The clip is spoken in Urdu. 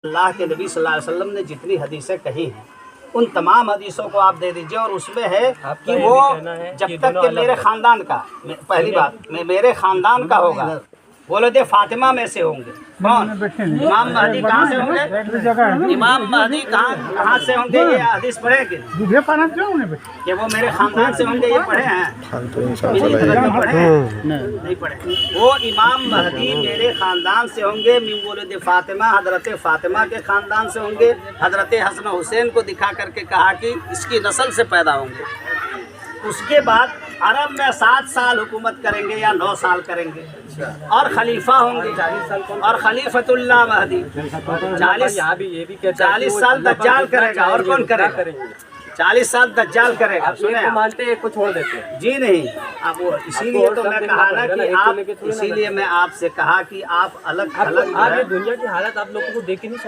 اللہ کے نبی صلی اللہ علیہ وسلم نے جتنی حدیثیں کہی ہیں ان تمام حدیثوں کو آپ دے دیجئے، اور اس میں ہے کہ وہ جب تک کہ میرے خاندان کا، پہلی بات میرے خاندان کا ہوگا، ولد فاطمہ میں سے ہوں گے۔ کون؟ امام مہدی کہاں سے ہوں گے؟ امام مہدی کہاں سے ہوں گے؟ یہ حدیث پڑھے کہ کہ وہ میرے خاندان سے ہوں گے، یہ پڑھے ہیں؟ نہیں پڑھے۔ وہ امام مہدی میرے خاندان سے ہوں گے، من ولد فاطمہ، حضرت فاطمہ کے خاندان سے ہوں گے۔ حضرت حسن حسین کو دکھا کر کے کہا کہ اس کی نسل سے پیدا ہوں گے۔ اس کے بعد عرب میں 7 سال حکومت کریں گے یا 9 سال کریں گے، اور خلیفہ ہوں گے، اور خلیفۃ اللہ مہدی 40 سال دجال کرے گا۔ اور کون کرے گا؟ 40 سال دجال کرے گا۔ سنیں، مانتے ہیں کو چھوڑ دیتے ہیں؟ جی نہیں، اب وہ اسی لیے تو میں کہا نا کہ آپ، اسی لیے میں آپ سے کہا کہ آپ الگ دنیا کی حالت آپ لوگوں کو دیکھ کے نہیں